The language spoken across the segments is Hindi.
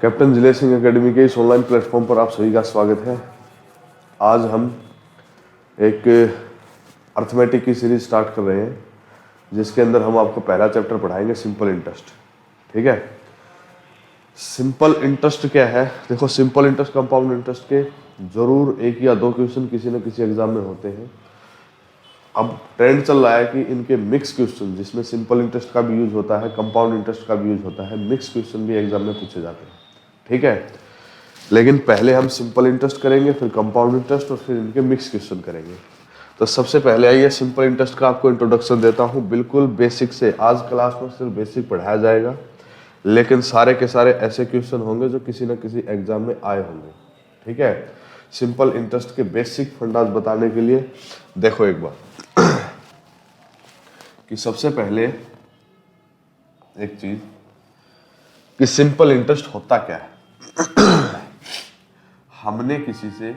कैप्टन जिले सिंह एकेडमी के इस ऑनलाइन प्लेटफॉर्म पर आप सभी का स्वागत है। आज हम एक अर्थमेटिक की सीरीज स्टार्ट कर रहे हैं जिसके अंदर हम आपको पहला चैप्टर पढ़ाएंगे सिंपल इंटरेस्ट। ठीक है, सिंपल इंटरेस्ट क्या है? देखो, सिंपल इंटरेस्ट कंपाउंड इंटरेस्ट के जरूर एक या दो क्वेश्चन किसी न किसी एग्जाम में होते हैं। अब ट्रेंड चल रहा है कि इनके मिक्स क्वेश्चन, जिसमें सिंपल इंटरेस्ट का भी यूज होता है, कंपाउंड इंटरेस्ट का भी यूज होता है, मिक्स क्वेश्चन भी एग्जाम में पूछे जाते हैं। ठीक है, लेकिन पहले हम सिंपल इंटरेस्ट करेंगे, फिर कंपाउंड इंटरेस्ट और फिर इनके मिक्स क्वेश्चन करेंगे। तो सबसे पहले आइए सिंपल इंटरेस्ट का आपको इंट्रोडक्शन देता हूँ, बिल्कुल बेसिक से। आज क्लास में सिर्फ बेसिक पढ़ाया जाएगा, लेकिन सारे के सारे ऐसे क्वेश्चन होंगे जो किसी न किसी एग्जाम में आए होंगे। ठीक है, सिंपल इंटरेस्ट के बेसिक फंडास बताने के लिए देखो एक बार कि सबसे पहले एक चीज कि सिंपल इंटरेस्ट होता क्या है। हमने किसी से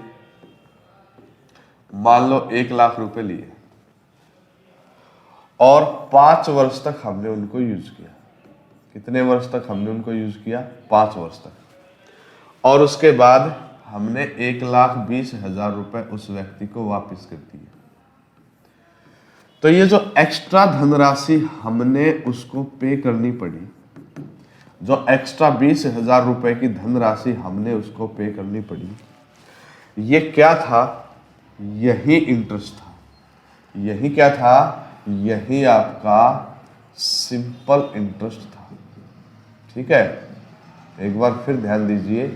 मान लो 1,00,000 रुपए लिए और 5 वर्ष तक हमने उनको यूज किया। कितने वर्ष तक हमने उनको यूज किया? 5 वर्ष तक। और उसके बाद हमने 1,20,000 रुपए उस व्यक्ति को वापस कर दिए। तो ये जो एक्स्ट्रा धनराशि हमने उसको पे करनी पड़ी, जो एक्स्ट्रा 20,000 रुपए की धनराशि हमने उसको पे करनी पड़ी, ये क्या था? यही इंटरेस्ट था। यही क्या था? यही आपका सिंपल इंटरेस्ट था। ठीक है, एक बार फिर ध्यान दीजिए,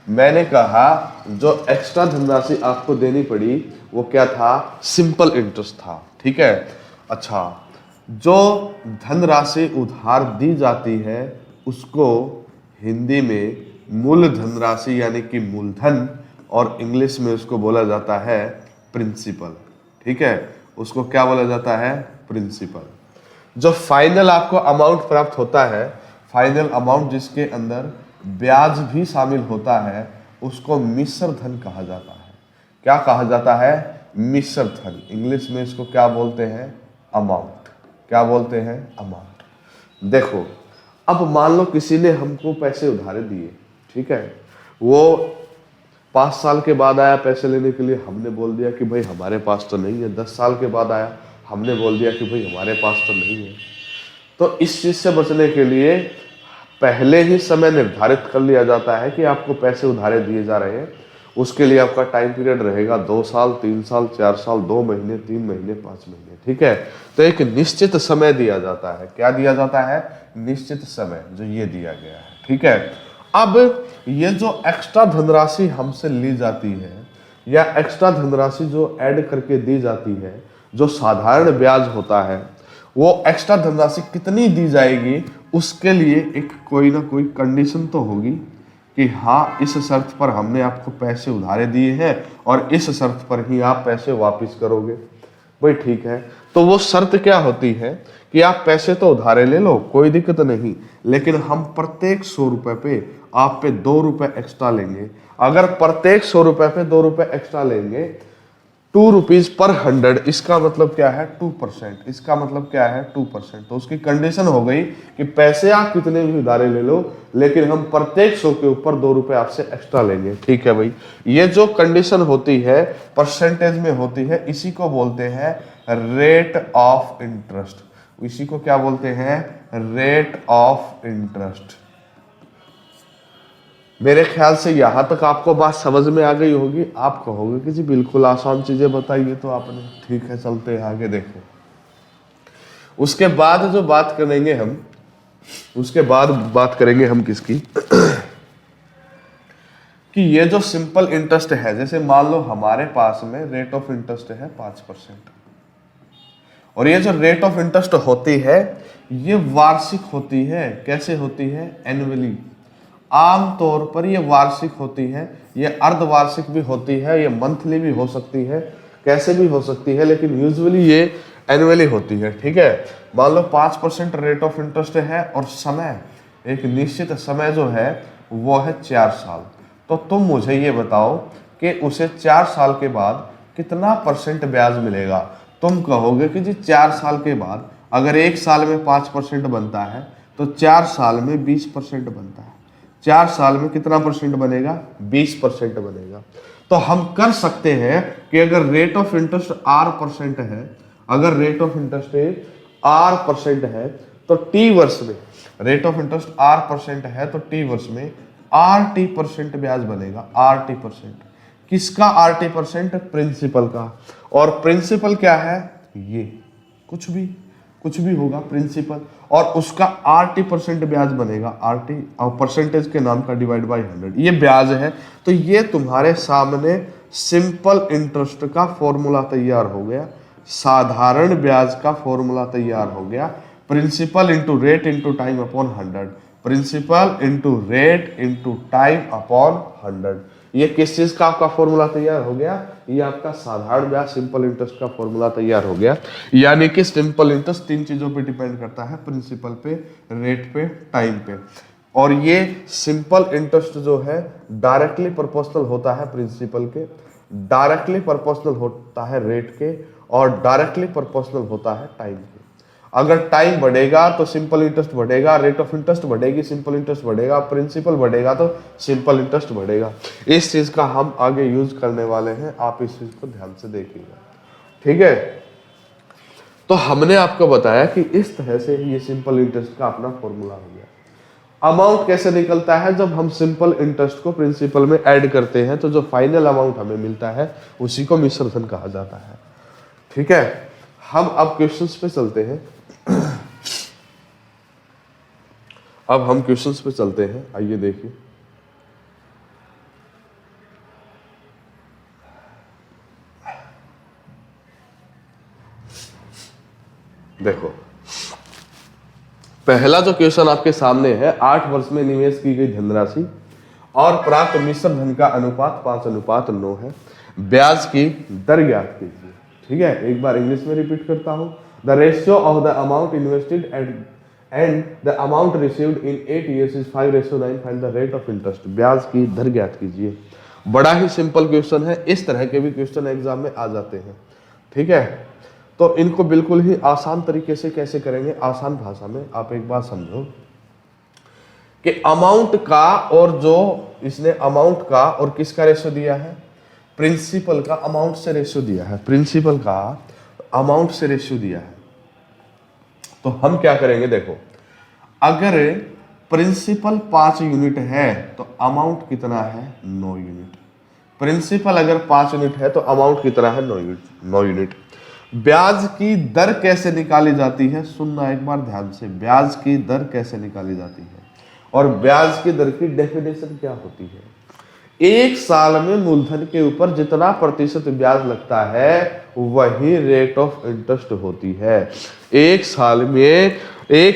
मैंने कहा जो एक्स्ट्रा धनराशि आपको देनी पड़ी वो क्या था? सिंपल इंटरेस्ट था। ठीक है, अच्छा, जो धनराशि उधार दी जाती है उसको हिंदी में मूल धनराशि यानी कि मूलधन, और इंग्लिश में उसको बोला जाता है प्रिंसिपल। ठीक है, उसको क्या बोला जाता है? प्रिंसिपल। जो फाइनल आपको अमाउंट प्राप्त होता है, फाइनल अमाउंट जिसके अंदर ब्याज भी शामिल होता है, उसको मिश्र धन कहा जाता है। क्या कहा जाता है? मिश्र धन। इंग्लिश में इसको क्या बोलते हैं? अमाउंट। क्या बोलते हैं? अमाउंट। देखो, अब मान लो किसी ने हमको पैसे उधारे दिए। ठीक है, वो 5 साल के बाद आया पैसे लेने के लिए, हमने बोल दिया कि भाई हमारे पास तो नहीं है। 10 साल के बाद आया, हमने बोल दिया कि भाई हमारे पास तो नहीं है। तो इस चीज से बचने के लिए पहले ही समय निर्धारित कर लिया जाता है कि आपको पैसे उधारे दिए जा रहे हैं। उसके लिए आपका टाइम पीरियड रहेगा 2 साल, 3 साल, 4 साल, 2 महीने, 3 महीने, 5 महीने। ठीक है, तो एक निश्चित समय दिया जाता है। क्या दिया जाता है? निश्चित समय, जो ये दिया गया है। ठीक है, अब ये जो एक्स्ट्रा धनराशि हमसे ली जाती है या एक्स्ट्रा धनराशि जो ऐड करके दी जाती है, जो साधारण ब्याज होता है, वो एक्स्ट्रा धनराशि कितनी दी जाएगी, उसके लिए एक कोई ना कोई कंडीशन तो होगी कि हाँ, इस शर्त पर हमने आपको पैसे उधारे दिए हैं और इस शर्त पर ही आप पैसे वापस करोगे। भाई ठीक है, तो वो शर्त क्या होती है कि आप पैसे तो उधारे ले लो, कोई दिक्कत नहीं, लेकिन हम प्रत्येक 100 रुपए पे आप पे 2 रुपए एक्स्ट्रा लेंगे। अगर प्रत्येक 100 रुपए पे 2 रुपए एक्स्ट्रा लेंगे, 2 रुपीज पर 100, इसका मतलब क्या है? 2%। इसका मतलब क्या है? 2%। तो उसकी कंडीशन हो गई कि पैसे आप कितने भी उधारे ले लो, लेकिन हम प्रत्येक 100 के ऊपर 2 रुपए आपसे एक्स्ट्रा लेंगे। ठीक है भाई, ये जो कंडीशन होती है परसेंटेज में होती है, इसी को बोलते हैं रेट ऑफ इंटरेस्ट। इसी को क्या बोलते हैं? Rate of interest. मेरे ख्याल से यहां तक आपको बात समझ में आ गई होगी। आप कहोगे कि जी बिल्कुल आसान चीजें बताइए तो आपने। ठीक है, चलते हैं आगे। देखो, उसके बाद जो बात करेंगे हम, उसके बाद बात करेंगे हम किसकी कि ये जो सिंपल इंटरेस्ट है, जैसे मान लो हमारे पास में रेट ऑफ इंटरेस्ट है 5%, और ये जो रेट ऑफ इंटरेस्ट होती है ये वार्षिक होती है। कैसे होती है? एनुअली। आमतौर पर ये वार्षिक होती है, ये अर्धवार्षिक भी होती है, ये मंथली भी हो सकती है, कैसे भी हो सकती है, लेकिन यूजुअली ये एनुअली होती है। ठीक है, मान लो 5% रेट ऑफ इंटरेस्ट है और समय, एक निश्चित समय जो है वो है 4 साल। तो तुम मुझे ये बताओ कि उसे 4 साल के बाद कितना % ब्याज मिलेगा। तुम कहोगे कि जी 4 साल के बाद अगर 1 साल में 5% बनता है तो 4 साल में 20% बनता है। 4 साल में कितना परसेंट बनेगा? 20% बनेगा। तो हम कर सकते हैं कि अगर रेट ऑफ इंटरेस्ट R% है, अगर रेट ऑफ इंटरेस्ट R% है तो T वर्ष में, रेट ऑफ इंटरेस्ट R% है तो T वर्ष में RT% ब्याज बनेगा। RT%, किसका RT%? प्रिंसिपल का। और प्रिंसिपल क्या है? ये कुछ भी होगा प्रिंसिपल, और उसका RT% ब्याज बनेगा। RT और परसेंटेज के नाम का डिवाइड बाय 100, ये ब्याज है। तो ये तुम्हारे सामने सिंपल इंटरेस्ट का फॉर्मूला तैयार हो गया, साधारण ब्याज का फॉर्मूला तैयार हो गया। Principal into rate into time upon 100, principal into rate into time upon 100। ये किस चीज का आपका फॉर्मूला तैयार हो गया? ये आपका साधारण ब्याज सिंपल इंटरेस्ट का फॉर्मूला तैयार हो गया। यानी कि सिंपल इंटरेस्ट 3 चीजों पे डिपेंड करता है, प्रिंसिपल पे, रेट पे, टाइम पे। और ये सिंपल इंटरेस्ट जो है डायरेक्टली प्रोपोर्शनल होता है प्रिंसिपल के, डायरेक्टली प्रोपोर्शनल होता है रेट के, और डायरेक्टली प्रोपोर्शनल होता है टाइम के। अगर टाइम बढ़ेगा तो सिंपल इंटरेस्ट बढ़ेगा, रेट ऑफ इंटरेस्ट बढ़ेगी, सिंपल इंटरेस्ट बढ़ेगा, प्रिंसिपल बढ़ेगा तो सिंपल इंटरेस्ट बढ़ेगा। इस चीज का हम आगे यूज करने वाले हैं, आप इस चीज को ध्यान से देखिएगा, ठीक है। तो हमने आपको बताया कि इस तरह से ये सिंपल इंटरेस्ट का अपना फॉर्मूला हो गया। अमाउंट कैसे निकलता है? जब हम सिंपल इंटरेस्ट को प्रिंसिपल में ऐड करते हैं तो जो फाइनल अमाउंट हमें मिलता है उसी को मिश्र धन कहा जाता है, ठीक है। हम अब क्वेश्चंस पे चलते हैं। अब हम क्वेश्चंस पे चलते हैं, आइए देखिए। देखो, पहला जो क्वेश्चन आपके सामने है, 8 वर्ष में निवेश की गई धनराशि और प्राप्त मिश्र धन का अनुपात 5:9 है। ब्याज की दर ज्ञात कीजिए, ठीक है। एक बार इंग्लिश में रिपीट करता हूं। The ratio of the amount invested and the amount received in 8 years is 5:9। Find the rate of interest. ब्याज की दर ज्ञात कीजिए। बड़ा ही सिंपल क्वेश्चन है, इस तरह के भी क्वेश्चन एग्जाम में आ जाते हैं, ठीक है। तो इनको बिल्कुल ही आसान तरीके से कैसे करेंगे, आसान भाषा में आप एक बात समझो कि अमाउंट का, और जो इसने अमाउंट का और किसका रेशियो दिया है? प्रिंसिपल का अमाउंट से रेशियो दिया है, प्रिंसिपल का अमाउंट से रेशियो दिया है। तो हम क्या करेंगे, देखो, अगर प्रिंसिपल 5 यूनिट है तो अमाउंट कितना है? 9 यूनिट। प्रिंसिपल अगर 5 यूनिट है तो अमाउंट कितना है? 9 यूनिट। ब्याज की दर कैसे निकाली जाती है? सुनना एक बार ध्यान से, ब्याज की दर कैसे निकाली जाती है और ब्याज की दर की डेफिनेशन क्या होती है? 1 साल में मूलधन के ऊपर जितना प्रतिशत ब्याज लगता है वही रेट ऑफ इंटरेस्ट होती है। 1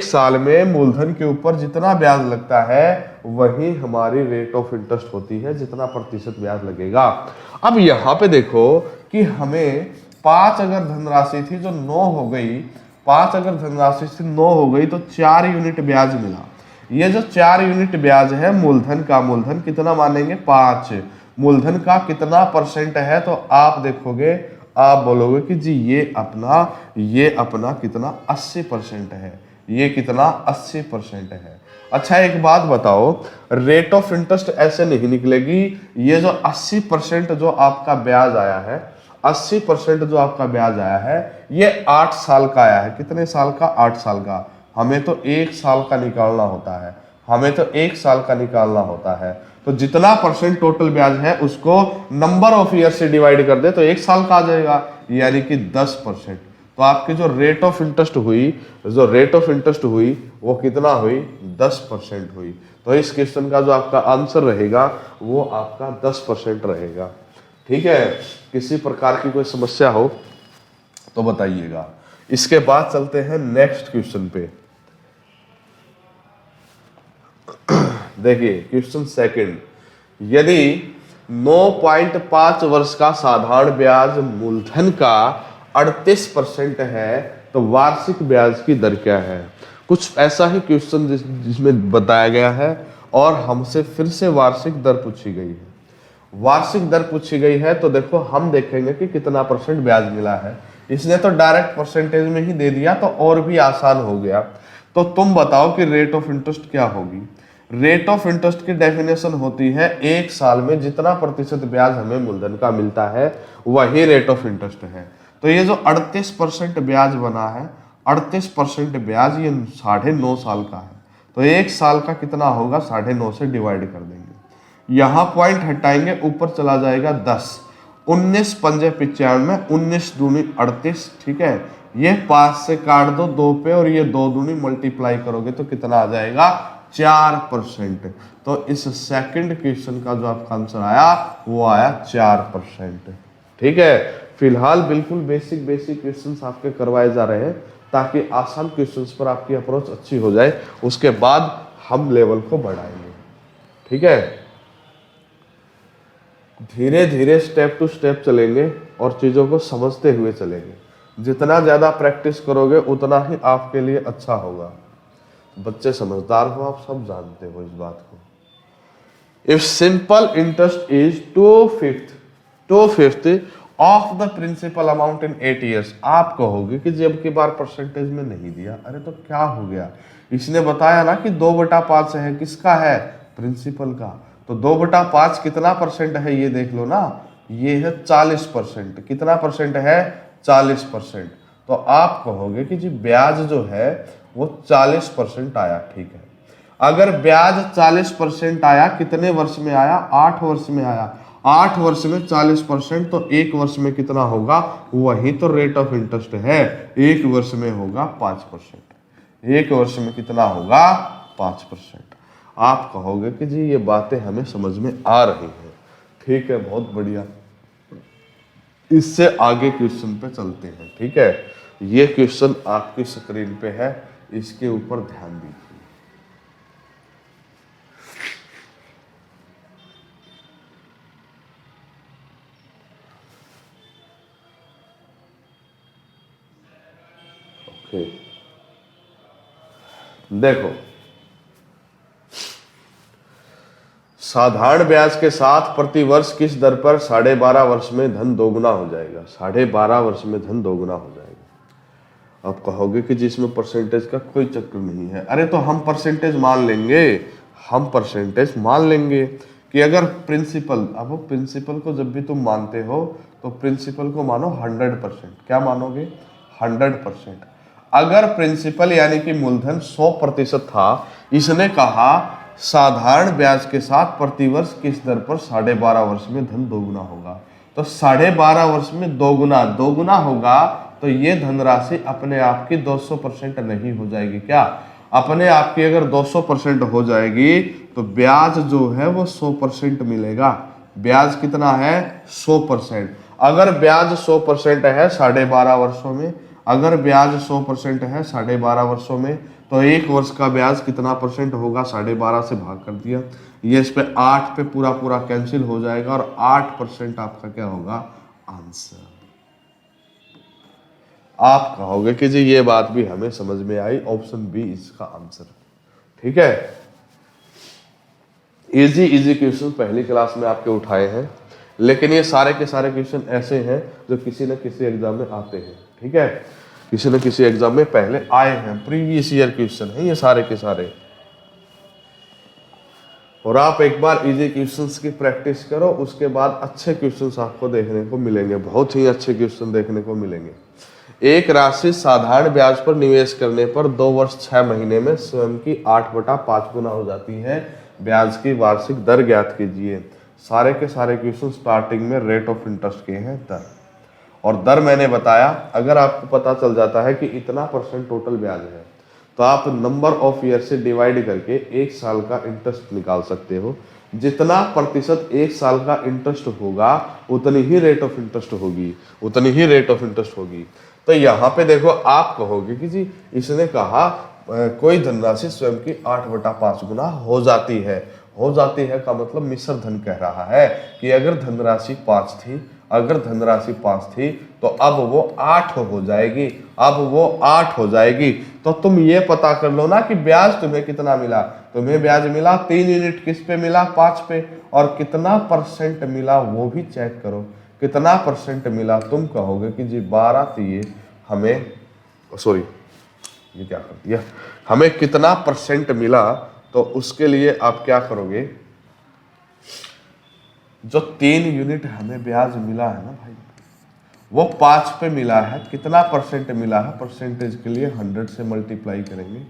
साल में मूलधन के ऊपर जितना ब्याज लगता है वही हमारी रेट ऑफ इंटरेस्ट होती है, जितना प्रतिशत ब्याज लगेगा। अब यहाँ पे देखो कि हमें 5 अगर धनराशि थी जो 9 हो गई, 5 अगर धनराशि से 9 हो गई तो 4 यूनिट ब्याज मिला। ये जो 4 यूनिट ब्याज है मूलधन का, मूलधन कितना मानेंगे? 5। मूलधन का कितना परसेंट है? तो आप देखोगे, आप बोलोगे कि जी ये अपना कितना 80% है, ये कितना 80% है। अच्छा एक बात बताओ, रेट ऑफ इंटरेस्ट ऐसे नहीं निकलेगी। ये जो 80% जो आपका ब्याज आया है, 80% जो आपका ब्याज आया है ये 8 साल का आया है। कितने साल का? 8 साल का। हमें तो 1 साल का निकालना होता है, हमें तो 1 साल का निकालना होता है। तो जितना परसेंट टोटल ब्याज है उसको नंबर ऑफ ईयर से डिवाइड कर दे तो 1 साल का आ जाएगा, यानी कि 10%। तो आपकी जो रेट ऑफ इंटरेस्ट हुई वो कितना हुई? 10% हुई। तो इस क्वेश्चन का जो आपका आंसर रहेगा वो आपका 10% रहेगा, ठीक है। किसी प्रकार की कोई समस्या हो तो बताइएगा। इसके बाद चलते हैं नेक्स्ट क्वेश्चन पे। देखिए क्वेश्चन सेकंड, यदि 9.5 वर्ष का साधारण ब्याज मूलधन का 38% है तो वार्षिक ब्याज की दर क्या है? कुछ ऐसा ही क्वेश्चन जिसमें बताया गया है और हमसे फिर से वार्षिक दर पूछी गई है। वार्षिक दर पूछी गई है तो देखो हम देखेंगे कि कितना परसेंट ब्याज मिला है। इसने तो डायरेक्ट परसेंटेज में ही दे दिया तो और भी आसान हो गया। तो तुम बताओ कि रेट ऑफ इंटरेस्ट क्या होगी? रेट ऑफ इंटरेस्ट की डेफिनेशन होती है एक साल में जितना प्रतिशत ब्याज हमें मूलधन का मिलता है वही रेट ऑफ इंटरेस्ट है। तो ये जो 38% ब्याज बना है, 38% ब्याज ये 9.5 साल का है। तो एक साल का कितना होगा, 9.5 से डिवाइड कर देंगे, यहाँ पॉइंट हटाएंगे, ऊपर चला जाएगा 10, 19 पंजे 95, 19 दूनी 38, ठीक है। ये 5 से काट दो 2 पे, और ये 2 दूनी मल्टीप्लाई करोगे तो कितना आ जाएगा, 4%। तो इस सेकंड क्वेश्चन का जो आपका आंसर आया वो आया 4%, ठीक है। फिलहाल बिल्कुल बेसिक क्वेश्चंस आपके करवाए जा रहे हैं ताकि आसान क्वेश्चंस पर आपकी अप्रोच अच्छी हो जाए, उसके बाद हम लेवल को बढ़ाएंगे, ठीक है। धीरे धीरे स्टेप टू स्टेप चलेंगे और चीजों को समझते हुए चलेंगे। जितना ज्यादा प्रैक्टिस करोगे उतना ही आपके लिए अच्छा होगा। बच्चे समझदार हो, आप सब जानते हो इस बात को। If simple interest is 2/5 of the principal amount in 8 years, आप कहोगे कि जब की बार परसेंटेज में नहीं दिया, अरे तो क्या हो गया, इसने बताया ना कि 2/5 है, किसका है, प्रिंसिपल का। तो 2/5 कितना परसेंट है ये देख लो ना, ये है 40%। कितना परसेंट है, 40%। तो आप कहोगे कि जी ब्याज जो है वो 40% आया, ठीक है। अगर ब्याज 40% आया, कितने वर्ष में आया, 8 वर्ष में आया, 8 वर्ष में 40%, तो 1 वर्ष में कितना होगा, वही तो रेट ऑफ इंटरेस्ट है, 1 वर्ष में होगा 5%। 1 वर्ष में कितना होगा, 5%। आप कहोगे कि जी ये बातें हमें समझ में आ रही हैं, ठीक है, बहुत बढ़िया। इससे आगे क्वेश्चन पे चलते हैं, ठीक है। ये क्वेश्चन आपकी स्क्रीन पे है, इसके ऊपर ध्यान दीजिए। ओके, देखो, साधारण ब्याज के साथ प्रति वर्ष किस दर पर 12.5 वर्ष में धन दोगुना हो जाएगा, 12.5 वर्ष में धन दोगुना हो जाएगा। आप कहोगे कि जिसमें परसेंटेज का कोई चक्कर नहीं है, अरे तो हम परसेंटेज मान लेंगे, हम परसेंटेज मान लेंगे कि अगर प्रिंसिपल, अब वो प्रिंसिपल को जब भी तुम मानते हो तो प्रिंसिपल को मानो 100%। क्या मानोगे, 100%। अगर प्रिंसिपल यानी कि मूलधन 100% था, इसने कहा साधारण ब्याज के साथ प्रतिवर्ष किस दर पर 12.5 वर्ष में धन दोगुना होगा, तो 12.5 वर्ष में दोगुना होगा, तो ये धनराशि अपने आप की 200% नहीं हो जाएगी क्या, अपने आप की अगर 200% हो जाएगी तो ब्याज जो है वो 100% मिलेगा। ब्याज कितना है, 100%। अगर ब्याज 100% है 12.5 वर्षों में, अगर ब्याज 100% है 12.5 वर्षों में, तो 1 वर्ष का ब्याज कितना परसेंट होगा, 12.5 से भाग कर दिया, ये इस पे 8 पे पूरा कैंसिल हो जाएगा, और 8% आपका क्या होगा, आंसर। आप कहोगे कि जी ये बात भी हमें समझ में आई, ऑप्शन बी इसका आंसर, ठीक है। इजी क्वेश्चन पहली क्लास में आपके उठाए हैं, लेकिन ये सारे के सारे क्वेश्चन ऐसे हैं जो किसी न किसी एग्जाम में आते हैं, ठीक है, किसी न किसी एग्जाम में पहले आए हैं, प्रीवियस ईयर क्वेश्चन है ये सारे के सारे। और आप एक बार इजी क्वेश्चंस की प्रैक्टिस करो, उसके बाद अच्छे क्वेश्चंस आपको देखने को मिलेंगे, बहुत ही अच्छे क्वेश्चन देखने को मिलेंगे। एक राशि साधारण ब्याज पर निवेश करने पर 2 वर्ष 6 महीने में स्वयं की 8/5 गुना हो जाती है, ब्याज की वार्षिक दर ज्ञात कीजिए। सारे के सारे क्वेश्चन स्टार्टिंग में रेट ऑफ इंटरेस्ट के हैं, दर, और दर मैंने बताया, अगर आपको पता चल जाता है कि इतना % टोटल ब्याज है, तो आप नंबर ऑफ ईयर से डिवाइड करके 1 साल का इंटरेस्ट निकाल सकते हो। जितना प्रतिशत 1 साल का इंटरेस्ट होगा उतनी ही रेट ऑफ इंटरेस्ट होगी, उतनी ही रेट ऑफ इंटरेस्ट होगी। तो यहाँ पे देखो, आप कहोगे कि जी इसने कहा कोई धनराशि स्वयं की 8/5 गुना हो जाती है, हो जाती है का मतलब मिश्र धन कह रहा है कि अगर धनराशि 5 थी, अगर धनराशि 5 थी तो अब वो 8 हो जाएगी, अब वो 8 हो जाएगी। तो तुम ये पता कर लो ना कि ब्याज तुम्हें कितना मिला, तुम्हें ब्याज मिला 3 यूनिट, किस पे मिला, 5 पे, और कितना % मिला वो भी चेक करो, कितना % मिला। तुम कहोगे कि जी 12 थी, हमें सॉरी ये क्या कर दिया, हमें कितना % मिला, तो उसके लिए आप क्या करोगे, जो 3 यूनिट हमें ब्याज मिला है ना भाई, वो 5 पे मिला है, कितना परसेंट मिला है, परसेंटेज के लिए 100 से मल्टीप्लाई करेंगे,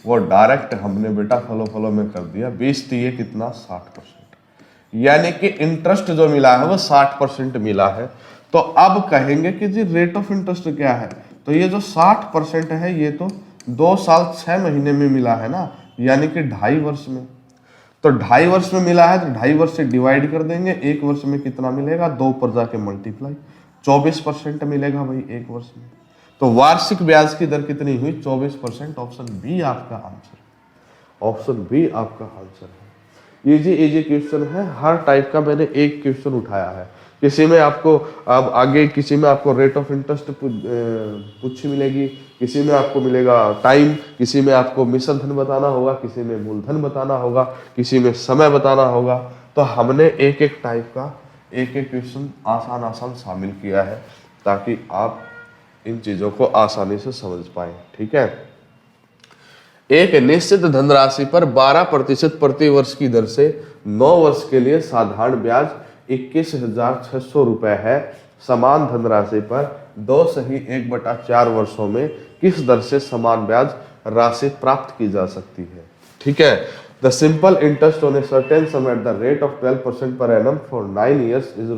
वो डायरेक्ट हमने बेटा फलो फलो में कर दिया, 20 दिए कितना 60%, यानी कि इंटरेस्ट जो मिला है वो 60% मिला है। तो अब कहेंगे कि जी रेट ऑफ इंटरेस्ट क्या है, तो ये जो 60% है ये तो 2 साल 6 महीने में मिला है ना, यानी कि 2.5 वर्ष में। तो 2.5 वर्ष में मिला है तो 2.5 वर्ष से डिवाइड कर देंगे, 1 वर्ष में कितना मिलेगा, 2 पर जाके मल्टीप्लाई, 24% मिलेगा भाई 1 वर्ष में। तो वार्षिक ब्याज की दर कितनी हुई, 24%। ऑप्शन बी आपका आंसर, ऑप्शन बी आपका आंसर है। इजी इजी क्वेश्चन है, हर टाइप का मैंने एक क्वेश्चन उठाया है। किसी में आपको अब आगे, किसी में आपको रेट ऑफ इंटरेस्ट पूछी मिलेगी, किसी में आपको मिलेगा टाइम, किसी में आपको मिश्र धन बताना होगा, किसी में मूलधन बताना होगा, किसी में समय बताना होगा। तो हमने एक एक टाइप का एक एक क्वेश्चन आसान आसान शामिल किया है ताकि आप इन चीजों को आसानी से समझ पाए। ठीक है, एक निश्चित धनराशि पर 12% प्रति वर्ष की दर से 9 वर्ष के लिए साधारण ब्याज 21,600 रुपए है। समान धनराशि पर 2/1/4 वर्षों में किस दर से समान ब्याज राशि प्राप्त की जा सकती है। ठीक है, the simple interest on a certain some eight the rate of 12% पर annum for 9 years is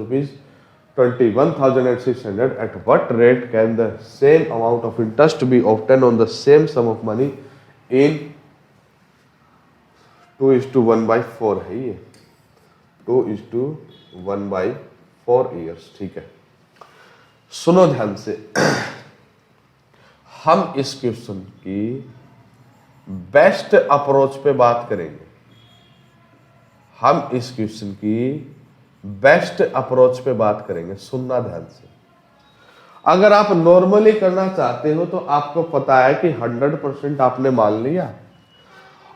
₹21,600. At what rate can the same amount of interest be obtained on the same sum of money in 2:1/4 है ये, 2:1/4 years। ठीक है, सुनो ध्यान से, हम इस क्वेश्चन की बेस्ट अप्रोच पे बात करेंगे। हम इस क्वेश्चन की बेस्ट अप्रोच पे बात करेंगे, सुनना ध्यान से। अगर आप नॉर्मली करना चाहते हो तो आपको पता है कि 100% आपने मान लिया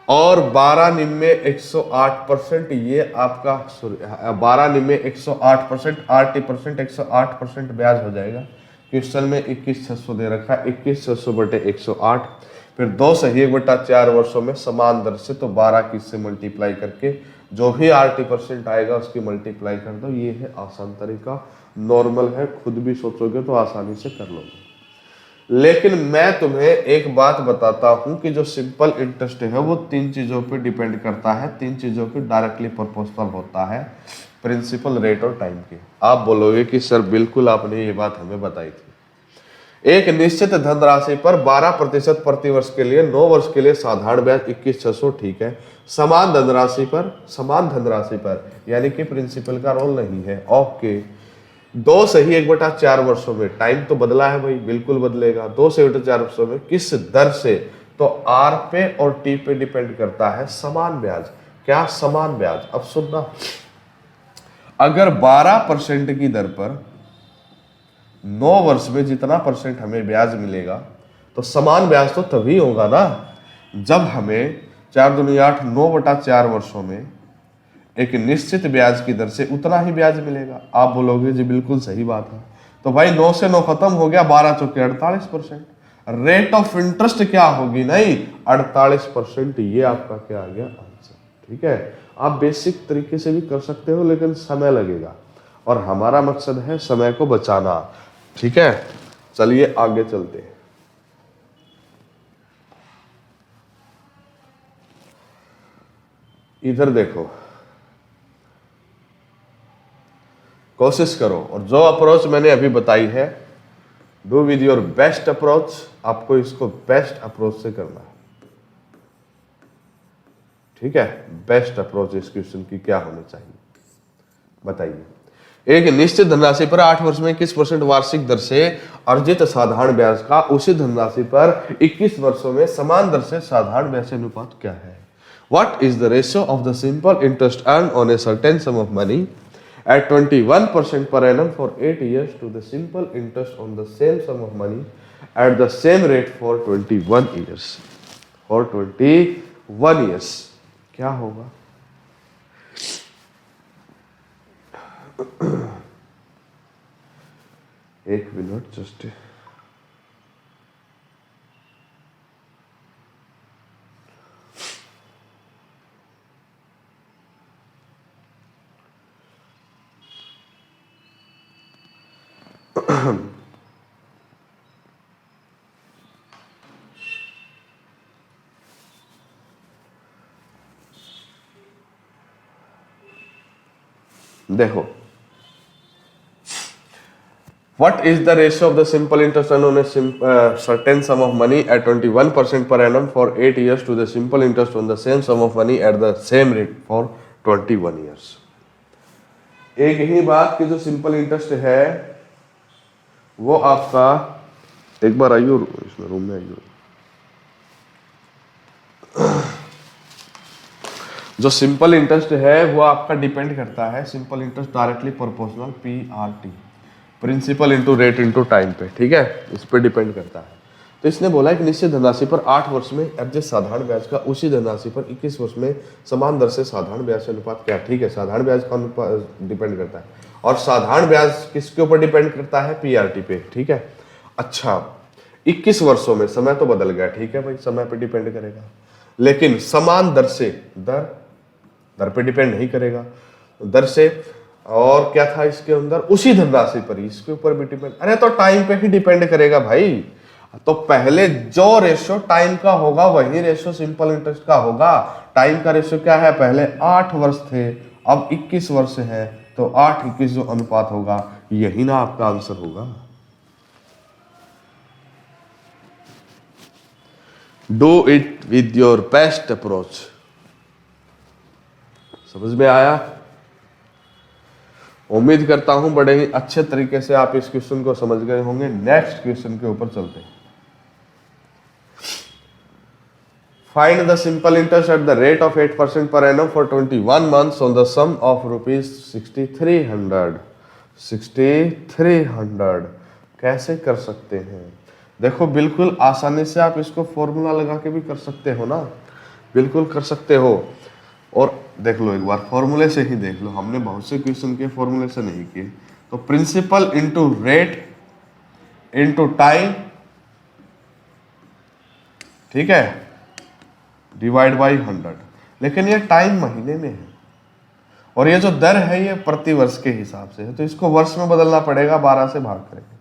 और 12 निम्मे 108%, ये आपका 12 निम्मे 108%, 80% 108% ब्याज हो जाएगा। क्वेश्चन में 21,600 दे रखा है, 21,600 बटे 108, फिर 2/1/4 वर्षों में समान दर से, तो 12 की से मल्टीप्लाई करके जो भी 80% आएगा उसकी मल्टीप्लाई कर दो। ये है आसान तरीका, नॉर्मल है, खुद भी सोचोगे तो आसानी से कर लोगे। लेकिन मैं तुम्हें एक बात बताता हूं कि जो सिंपल इंटरेस्ट है वो 3 चीजों पे डिपेंड करता है, 3 चीजों के डायरेक्टली प्रोपोर्शनल होता है, प्रिंसिपल, रेट और टाइम के। आप बोलोगे कि सर बिल्कुल आपने ये बात हमें बताई थी। एक निश्चित धनराशि पर 12% प्रति वर्ष के लिए 9 वर्ष के लिए साधारण ब्याज 21,600, ठीक है। समान धनराशि पर यानी कि प्रिंसिपल का रोल नहीं है, ओके। 2/1/4 वर्षों में, टाइम तो बदला है भाई, बिल्कुल बदलेगा। 2/1/4 वर्षों में किस दर से, तो आर पे और टी पे डिपेंड करता है समान ब्याज। क्या समान ब्याज, अब सुनना, अगर 12% की दर पर 9 वर्ष में जितना परसेंट हमें ब्याज मिलेगा तो समान ब्याज तो तभी होगा ना जब हमें 4 दूनी 8 9/4 वर्षों में एक निश्चित ब्याज की दर से उतना ही ब्याज मिलेगा। आप बोलोगे जी बिल्कुल सही बात है, तो भाई 9 से 9 खत्म हो गया, 12 चौके 48%। रेट ऑफ इंटरेस्ट क्या होगी, नहीं 48%। ये आपका क्या आ गया आंसर। ठीक है, आप बेसिक तरीके से भी कर सकते हो लेकिन समय लगेगा और हमारा मकसद है समय को बचाना। ठीक है, चलिए आगे चलते हैं। इधर देखो, कोशिश करो और जो अप्रोच मैंने अभी बताई है, do with your best approach. आपको इसको बेस्ट अप्रोच से करना है। ठीक है, बेस्ट अप्रोच इस क्वेश्चन की क्या होनी चाहिए बताइए। एक निश्चित धनराशि पर 8 वर्ष में 21% वार्षिक दर से अर्जित साधारण ब्याज का उसी धनराशि पर 21 वर्षों में समान दर से साधारण ब्याज से अनुपात क्या है। What is the ratio of the simple interest earned on a certain sum of money at 21% per annum for 8 years to the simple interest on the same sum of money at the same rate for 21 years? For 21 years क्या होगा? एक मिनट जस्ट, देखो, what is the ratio of the simple interest earned on a certain sum of money at 21% per annum for 8 years to the simple interest on the same sum of money at the same rate for 21 years? एक ही बात कि जो सिंपल इंटरेस्ट है वो आपका, एक बार आइयो इसमें रूम में आइयो, जो सिंपल इंटरेस्ट है वो आपका डिपेंड करता है, simple interest directly proportional PRT, principal into rate into time पे, ठीक है, इस पे डिपेंड करता है। तो इसने बोला है कि निश्चित धनराशि पर 8 वर्ष में एडजस्ट साधारण ब्याज का उसी धनराशि पर 21 वर्ष में समान दर से साधारण ब्याज से अनुपात क्या, ठीक है, साधारण ब्याज का अनुपात डिपेंड करता है। और साधारण ब्याज किसके ऊपर डिपेंड करता है? PRT पे, ठीक है। अच्छा, 21 वर्षों में समय तो बदल गया, ठीक है भाई, समय पे डिपेंड करेगा, लेकिन समान दर से, दर पे डिपेंड नहीं करेगा, दर से, और क्या था इसके अंदर, उसी धनराशि पर ही, इसके ऊपर भी डिपेंड, अरे तो टाइम पे ही डिपेंड करेगा भाई। तो पहले जो रेशो टाइम का होगा वही रेशो सिंपल इंटरेस्ट का होगा। टाइम का रेशो क्या है? पहले 8 वर्ष थे, अब 21 वर्ष है, तो 8:21 जो अनुपात होगा, यही ना आपका आंसर होगा। Do it with your best approach. समझ में आया? उम्मीद करता हूं बड़े ही अच्छे तरीके से आप इस क्वेश्चन को समझ गए होंगे। नेक्स्ट क्वेश्चन के ऊपर चलते हैं। Find the simple interest at the rate of 8% per annum for 21 months on the sum of ₹6300। 6300 कैसे कर सकते हैं? देखो, बिल्कुल आसानी से आप इसको फॉर्मूला लगा के भी कर सकते हो ना, बिल्कुल कर सकते हो। और देख लो एक बार, फॉर्मूले से ही देख लो, हमने बहुत से क्वेश्चन के फॉर्मूले से नहीं किए। तो principal into rate into time, ठीक है, डिवाइड बाई 100। लेकिन ये टाइम महीने में है और ये जो दर है ये प्रति वर्ष के हिसाब से है, तो इसको वर्ष में बदलना पड़ेगा। 12 से भाग करेंगे,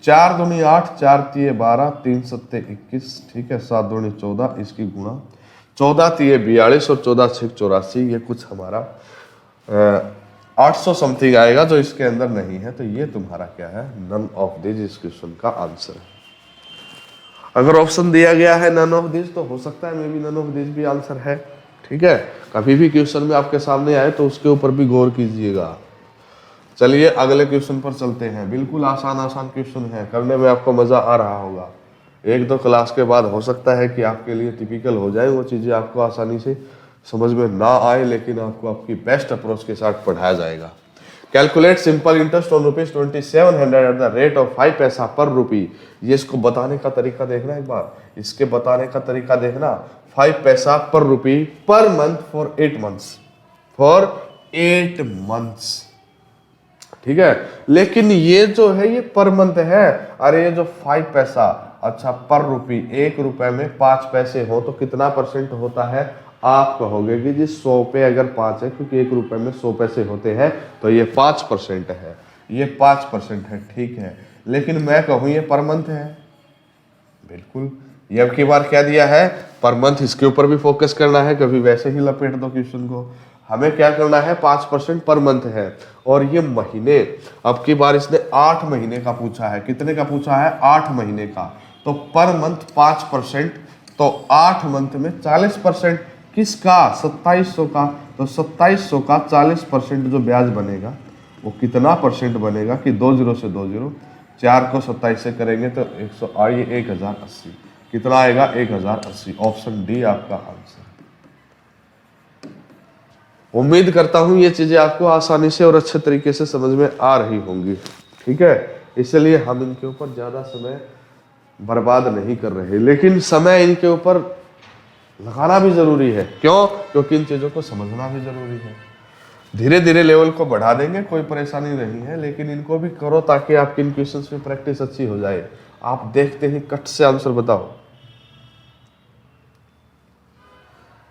4 दूनी 8, 4 तिये 12, 3 सत्ते 21, ठीक है, 7 दूनी 14, इसकी गुणा 14 तिये 42 और 14 6 84, ये कुछ हमारा 800 समथिंग आएगा जो इसके अंदर नहीं है। तो ये तुम्हारा क्या है? नन ऑफ दिस इस क्वेश्चन का आंसर है। अगर ऑप्शन दिया गया है नन ऑफ दिस, तो हो सकता है maybe none of this भी आंसर है, ठीक है। कभी भी क्वेश्चन में आपके सामने आए तो उसके ऊपर भी गौर कीजिएगा। चलिए अगले क्वेश्चन पर चलते हैं। बिल्कुल आसान क्वेश्चन है, करने में आपको मजा आ रहा होगा। 1-2 क्लास के बाद हो सकता है कि आपके लिए टिपिकल हो जाए वो चीजें, आपको आसानी से समझ में ना आए, लेकिन आपको आपकी बेस्ट अप्रोच के साथ पढ़ाया जाएगा। Calculate simple interest on ₹2700 eight the rate of 5 पैसा पर रुपी। ये इसको बताने का तरीका देखना एक बार, इसके बताने का तरीका देखना। 5 पैसा per rupee per month for 8 months, for 8 months, ठीक है। लेकिन ये जो है ये पर मंथ है। अरे ये जो 5 पैसा, अच्छा पर रुपी, 1 रुपए में 5 पैसे हो तो कितना % होता है? आप कहोगे कि जी 100 पे अगर 5 है, क्योंकि 1 रुपए में 100 पैसे होते हैं, तो ये 5% है, ये 5% है, ठीक है। लेकिन मैं कहूँ ये पर मंथ है, बिल्कुल। ये अब की बार क्या दिया है? Per month. इसके ऊपर भी फोकस करना है, कभी वैसे ही लपेट दो क्वेश्चन को। हमें क्या करना है? 5% पर मंथ है, और ये महीने, अब की बार इसने 8 महीने का पूछा है। कितने का पूछा है? 8 महीने का। तो पर मंथ 5%, तो 8 मंथ में 40% किसका? 2700 का। तो 2700 का 40% जो ब्याज बनेगा वो कितना % बनेगा कि 2 0 से 2 0, 4 को 27 से करेंगे तो 1080। कितना आएगा? 1080। ऑप्शन डी आपका आंसर। उम्मीद करता हूं ये चीजें आपको आसानी से और अच्छे तरीके से समझ में आ रही होंगी, ठीक है। इसलिए हम इनके ऊपर ज्यादा समय बर्बाद नहीं कर रहे, लेकिन समय इनके ऊपर लगाना भी जरूरी है। क्यों? क्योंकि इन चीजों को समझना भी जरूरी है। धीरे धीरे लेवल को बढ़ा देंगे, कोई परेशानी नहीं है, लेकिन इनको भी करो ताकि आपकी इन क्वेश्चंस में प्रैक्टिस अच्छी हो जाए। आप देखते ही कट से आंसर बताओ।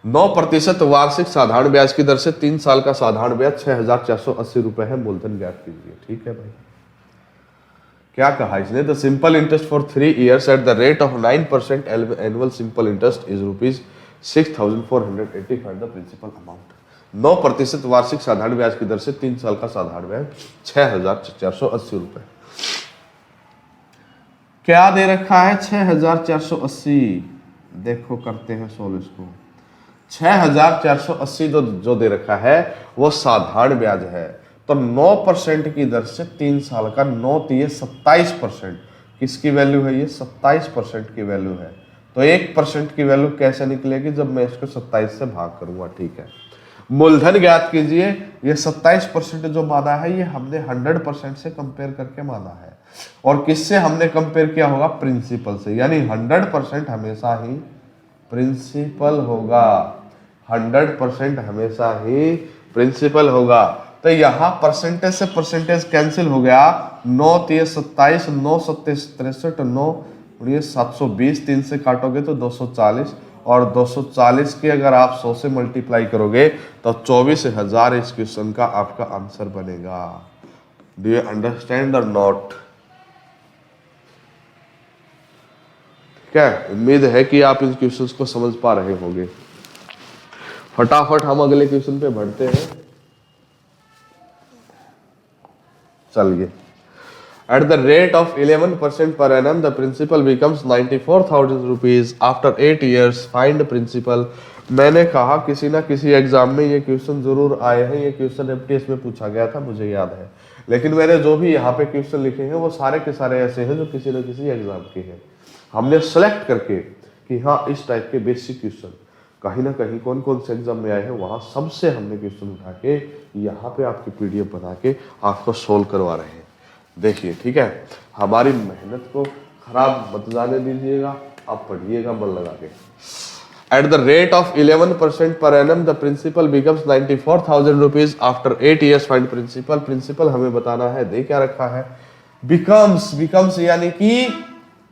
9% वार्षिक साधारण ब्याज की दर से 3 साल का साधारण ब्याज ₹6480 है। मूलधन ज्ञात कीजिए, ठीक है भाई। क्या कहा इसने, the simple interest for 3 years at the rate of 9% annual simple interest is ₹6,480 the principal amount. 9% वार्षिक साधारण ब्याज की दर से 3 साल का साधारण ब्याज 6,480 रुपए। क्या दे रखा है 6,480, देखो करते हैं सोल्व इसको। 6,480 जो दे रखा है वो साधारण ब्याज है, तो 9% की दर से 3 साल का 9 ये 27%, किसकी वैल्यू है ये 27% की वैल्यू है। तो 1% की वैल्यू कैसे निकलेगी, जब मैं इसको 27 से भाग करूंगा, ठीक है। मूलधन ज्ञात कीजिए, ये 27% जो माना है ये हमने 100% से कंपेयर करके माना है, और किससे हमने कंपेयर किया होगा, प्रिंसिपल से, यानी 100% हमेशा ही प्रिंसिपल होगा, 100% हमेशा ही प्रिंसिपल होगा। तो यहाँ परसेंटेज से परसेंटेज कैंसिल हो गया, 9 3 27, 9 7 63, 9 720, 3 से काटोगे तो 240, और 240 की अगर आप 100 से मल्टीप्लाई करोगे तो 24,000 इस क्वेश्चन का आपका आंसर बनेगा। डू यू अंडरस्टैंड और नॉट? ठीक है, उम्मीद है कि आप इन क्वेश्चंस को समझ पा रहे होंगे। फटाफट हम अगले क्वेश्चन पे बढ़ते हैं। चलिए, at the rate of 11% per annum the principal becomes 94,000 rupees after 8 years, find principal। मैंने कहा किसी ना किसी एग्जाम में ये क्वेश्चन जरूर आए हैं, ये क्वेश्चन एमटीएस में पूछा गया था, मुझे याद है, लेकिन मैंने जो भी यहाँ पे क्वेश्चन लिखे हैं वो सारे के सारे ऐसे हैं जो किसी न किसी एग्जाम के हैं। हमने सेलेक्ट करके कि हाँ इस टाइप के बेसिक क्वेश्चन कहीं ना कहीं कौन कौन से एग्जाम में आए हैं, वहाँ सबसे हमने क्वेश्चन उठा के यहाँ पे आपकी पीडीएफ बना के आपको सोल्व करवा रहे हैं। देखिए, ठीक है, हमारी मेहनत को खराब मत जाने दीजिएगा, आप पढ़िएगा मन लगा के। Eight the rate of 11% per annum the principal becomes 94,000 rupees after 8 years, find principal. Principal हमें बताना है, दे क्या रखा है, बिकम्स यानी कि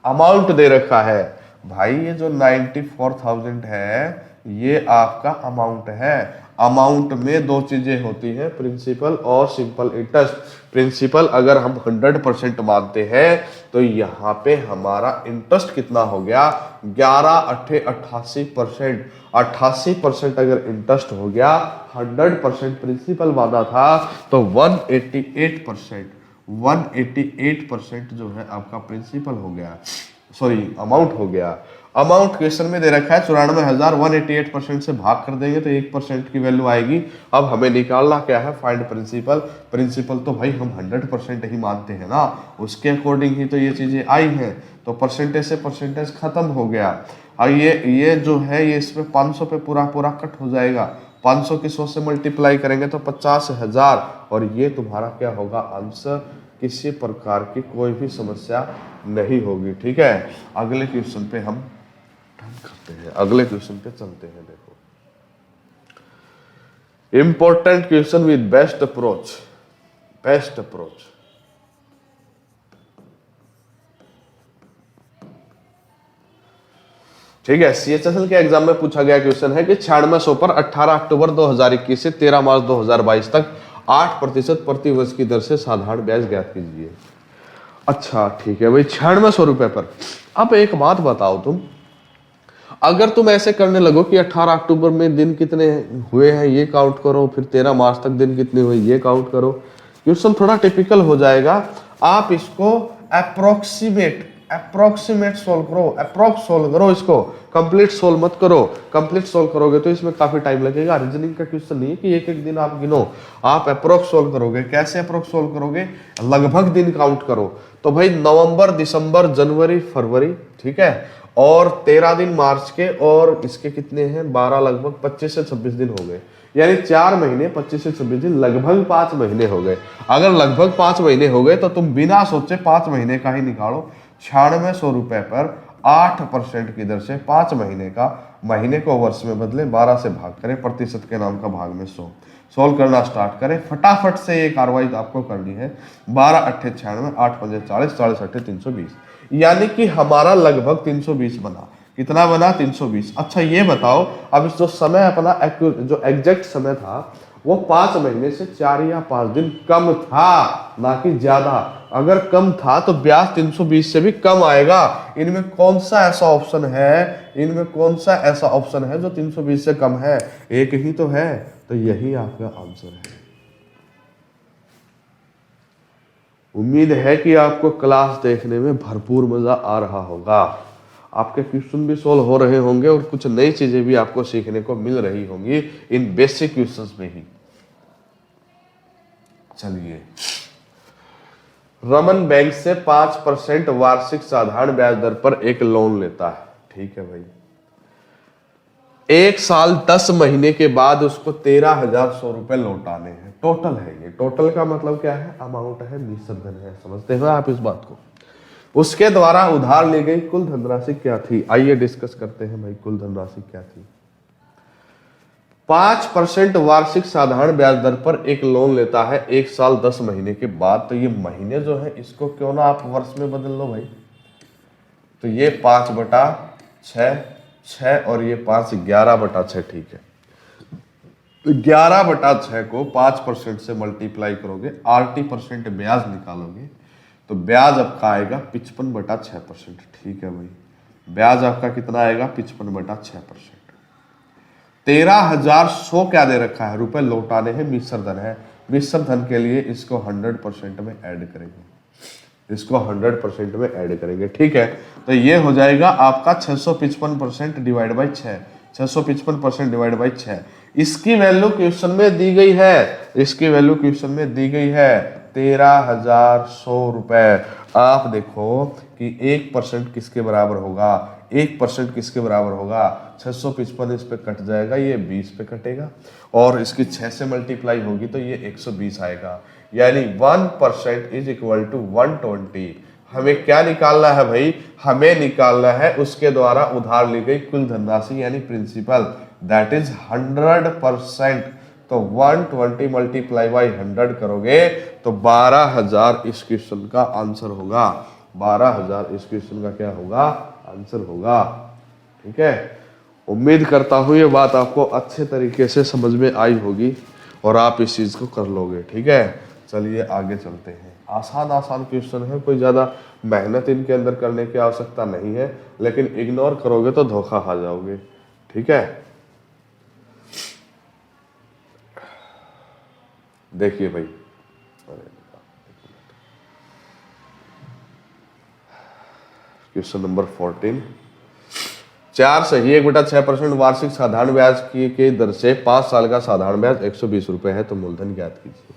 अमाउंट दे रखा है। भाई ये जो 94,000 है ये आपका अमाउंट है। अमाउंट में दो चीजें होती हैं, प्रिंसिपल और सिंपल इंटरेस्ट। प्रिंसिपल अगर हम 100% मानते हैं तो यहाँ पे हमारा इंटरेस्ट कितना हो गया, 11 8 88%। 88% अगर इंटरेस्ट हो गया, 100% प्रिंसिपल माना था तो 188% जो है आपका प्रिंसिपल हो गया, सॉरी अमाउंट हो गया। अमाउंट क्वेश्चन में दे रखा है 94,000, 188% से भाग कर देंगे तो 1% की वैल्यू आएगी। अब हमें निकालना क्या है, फाइंड प्रिंसिपल। प्रिंसिपल तो भाई हम 100% ही मानते हैं ना, उसके अकॉर्डिंग ही तो ये चीजें आई हैं, तो परसेंटेज से परसेंटेज खत्म हो गया। और ये जो है ये इसमें 500 पे पूरा कट हो जाएगा, 500 की 100 से मल्टीप्लाई करेंगे तो 50,000, और ये तुम्हारा क्या होगा आंसर। किसी प्रकार की कोई भी समस्या नहीं होगी, ठीक है। अगले क्वेश्चन पे हम करते हैं, अगले क्वेश्चन पे चलते हैं। देखो, important question with best approach. ठीक है, सीएचएसएल के एग्जाम में पूछा गया क्वेश्चन है कि 9600 पर 18 अक्टूबर 2021 से 13 मार्च 2022 तक 8% प्रति वर्ष की दर से साधारण ब्याज ज्ञात कीजिए। अच्छा ठीक है भाई, 9600 रुपए पर। अब एक बात बताओ, तुम अगर तुम ऐसे करने लगो कि 18 अक्टूबर में दिन कितने हुए हैं ये काउंट करो, फिर 13 मार्च तक दिन कितने हुए ये काउंट करो, क्वेश्चन थोड़ा टिपिकल हो जाएगा। आप इसको अप्रोक्सीमेट सोल्व करो, अप्रोक्स सोल्व करो, इसको कंप्लीट सोल्व मत करो। कंप्लीट सोल्व करोगे तो इसमें काफी टाइम लगेगा। रीजनिंग का क्वेश्चन नहीं है कि एक एक दिन आप गिनो, आप अप्रोक्स सोल्व करोगे। कैसे अप्रोक्स सोल्व करोगे, लगभग दिन काउंट करो। तो भाई नवंबर, दिसंबर, जनवरी, फरवरी, ठीक है, और 13 दिन मार्च के, और इसके कितने हैं 12, लगभग 25 से 26 दिन हो गए, यानी 4 महीने 25 से 26 दिन, लगभग 5 महीने हो गए। अगर लगभग 5 महीने हो गए तो तुम बिना सोचे 5 महीने का ही निकालो। 9600 रुपए पर 8% की दर से 5 महीने का, महीने को वर्ष में बदले, 12 से भाग करें, प्रतिशत के नाम का भाग में 100। सोल्व करना स्टार्ट करें, फटाफट से ये कार्रवाई आपको करनी है। 12 8 96, 8 5 40, 40 8 320, यानी कि हमारा लगभग 320 बना। कितना बना, 320। अच्छा ये बताओ, अब जो समय अपना जो एग्जैक्ट समय था वो 5 महीने से 4 या 5 दिन कम था, ना कि ज्यादा। अगर कम था तो ब्याज 320 से भी कम आएगा। इनमें कौन सा ऐसा ऑप्शन है, इनमें कौन सा ऐसा ऑप्शन है जो 320 से कम है? एक ही तो है, तो यही आपका आंसर है। उम्मीद है कि आपको क्लास देखने में भरपूर मजा आ रहा होगा, आपके क्वेश्चन भी सोल्व हो रहे होंगे और कुछ नई चीजें भी आपको सीखने को मिल रही होंगी इन बेसिक क्वेश्चंस में ही। चलिए, रमन बैंक से 5% वार्षिक साधारण ब्याज दर पर एक लोन लेता है। ठीक है भाई, 1 साल 10 महीने के बाद उसको 13,100 रुपए लौटाने हैं। टोटल है ये, टोटल का मतलब क्या है? अमाउंट है, मिश्र धन है। समझते हो आप इस बात को? उसके द्वारा उधार ली गई कुल धनराशि क्या थी? आइए डिस्कस करते हैं भाई, कुल धनराशि क्या थी। 5% वार्षिक साधारण ब्याज दर पर एक लोन लेता है 1 साल 10 महीने के बाद। तो ये महीने जो है इसको क्यों ना आप वर्ष में बदल लो भाई। तो ये 5/6, 6 और ये 5, 11/6। ठीक है, तो 11/6 को 5% से मल्टीप्लाई करोगे, 80% ब्याज निकालोगे, तो ब्याज आपका आएगा 55/6%। ठीक है भाई, ब्याज आपका कितना आएगा? 55/6%। 13,100 क्या दे रखा है? रुपए लौटाने हैं, मिश्र धन है। मिश्र धन के लिए इसको 100% में ऐड करेंगे, इसको 100% में ऐड करेंगे। ठीक है, तो ये हो जाएगा आपका 655% डिवाइड बाई 6, 655% डिवाइड बाई 6। इसकी वैल्यू क्वेश्चन में दी गई है, इसकी वैल्यू क्वेश्चन में दी गई है 13,100 रुपए। आप देखो कि 1% किसके बराबर होगा? 1% किसके बराबर होगा? 655 इस पे कट जाएगा, ये 20 पे कटेगा, और इसकी 6 से मल्टीप्लाई होगी तो ये 120 आएगा। यानी 1% इज इक्वल टू 120। हमें क्या निकालना है भाई? हमें निकालना है उसके द्वारा उधार ली गई कुल धनराशि यानी प्रिंसिपल, दैट इज 100%। तो 120 मल्टीप्लाई बाई 100 करोगे तो 12,000 इस क्वेश्चन का आंसर होगा। 12,000 इस क्वेश्चन का क्या होगा? आंसर होगा। ठीक है, उम्मीद करता हूं ये बात आपको अच्छे तरीके से समझ में आई होगी और आप इस चीज को कर लोगे। ठीक है, चलिए आगे चलते हैं। आसान आसान क्वेश्चन है, कोई ज्यादा मेहनत इनके अंदर करने की आवश्यकता नहीं है, लेकिन इग्नोर करोगे तो धोखा खा जाओगे। ठीक है, देखिए भाई, क्वेश्चन नंबर 14, 4 सही 1/6% वार्षिक साधारण ब्याज की दर से 5 साल का साधारण ब्याज 120 रुपए है, तो मूलधन ज्ञात कीजिए।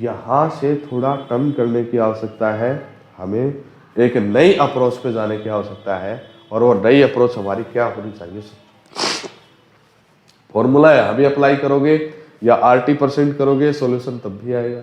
यहां से थोड़ा टर्न करने की आवश्यकता है, हमें एक नई अप्रोच पे जाने की आवश्यकता है, और वो नई अप्रोच हमारी क्या होनी चाहिए? फॉर्मूला यहां भी अप्लाई करोगे या 80% करोगे, सॉल्यूशन तब भी आएगा।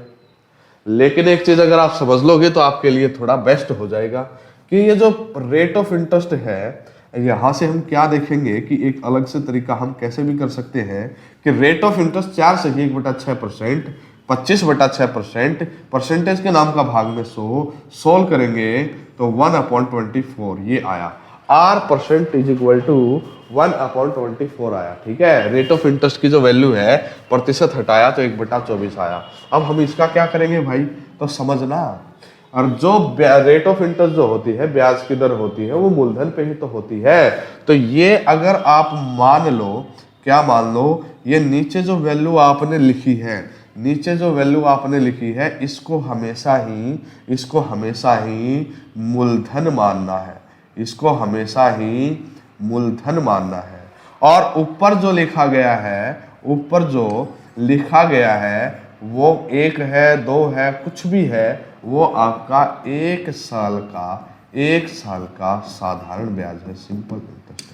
लेकिन एक चीज अगर आप समझ लोगे तो आपके लिए थोड़ा बेस्ट हो जाएगा कि ये जो रेट ऑफ इंटरेस्ट है, यहां से हम क्या देखेंगे कि एक अलग से तरीका हम कैसे भी कर सकते हैं कि रेट ऑफ इंटरेस्ट 4 से 1/6%, 25/6%, परसेंटेज के नाम का भाग में 100, सोल्व करेंगे तो 1/24 ये आया। R% इज इक्वल टू 1/24 आया। ठीक है, रेट ऑफ इंटरेस्ट की जो वैल्यू है प्रतिशत हटाया तो 1/24 आया। अब हम इसका क्या करेंगे भाई? तो समझना, और जो रेट ऑफ इंटरेस्ट जो होती है, ब्याज की दर होती है, वो मूलधन पे ही तो होती है। तो ये अगर आप मान लो, क्या मान लो, ये नीचे जो वैल्यू आपने लिखी है, नीचे जो वैल्यू आपने लिखी है, इसको हमेशा ही मूलधन मानना है, इसको हमेशा ही मूलधन मानना है। और ऊपर जो लिखा गया है, ऊपर जो लिखा गया है वो 1 है, 2 है, कुछ भी है, वो आपका 1 साल का साधारण ब्याज है, सिंपल इंटरेस्ट है।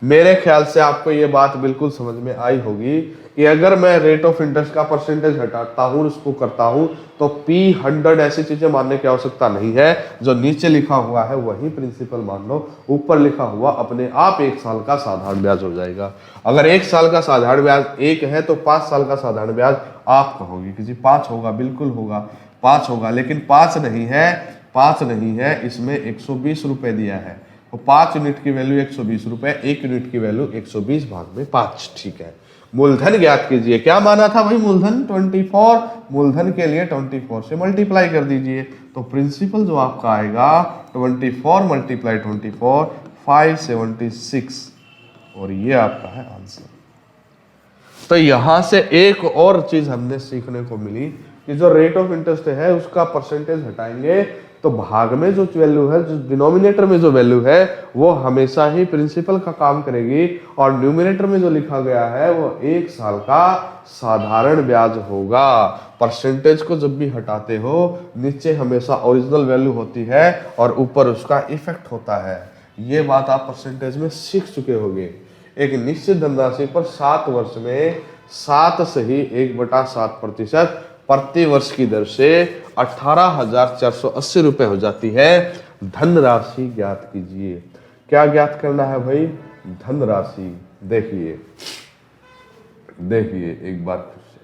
मेरे ख्याल से आपको ये बात बिल्कुल समझ में आई होगी कि अगर मैं रेट ऑफ इंटरेस्ट का परसेंटेज हटाता हूं, उसको करता हूं, तो P100 ऐसी चीजें मानने की आवश्यकता नहीं है। जो नीचे लिखा हुआ है वही प्रिंसिपल मान लो, ऊपर लिखा हुआ अपने आप 1 साल का साधारण ब्याज हो जाएगा। अगर 1 साल का साधारण ब्याज 1 है तो 5 साल का साधारण ब्याज आप कहोगे कि जी 5 होगा, बिल्कुल होगा, 5 होगा, लेकिन 5 नहीं है, इसमें 120 रुपए दिया है, तो 5 यूनिट की वैल्यू 120 रुपए, 1 यूनिट की वैल्यू 120 भाग में 5। ठीक है, मूलधन ज्ञात कीजिए। क्या माना था भाई, मूलधन 24, मूलधन के लिए 24 से मल्टीप्लाई कर दीजिए। तो प्रिंसिपल जो आपका आएगा 24 मल्टीप्लाई 24 576, और ये आपका है आंसर। तो यहां से एक और चीज हमने सीखने को मिली कि जो रेट ऑफ इंटरेस्ट है उसका परसेंटेज हटाएंगे तो भाग में जो वैल्यू है, जो डिनोमिनेटर में जो वैल्यू है वो हमेशा ही प्रिंसिपल का काम करेगी, और न्यूमिनेटर में जो लिखा गया है वो 1 साल का साधारण ब्याज होगा। परसेंटेज को जब भी हटाते हो नीचे हमेशा ओरिजिनल वैल्यू होती है और ऊपर उसका इफेक्ट होता है। ये बात आप परसेंटेज में सीख चुके होंगे। एक निश्चित धनराशि पर 7 वर्ष में 7 से ही 1/7% प्रति वर्ष की दर से 18,480 रुपए हो जाती है। धनराशि ज्ञात कीजिए। क्या ज्ञात करना है भाई, धनराशि। देखिए एक बार फिर से,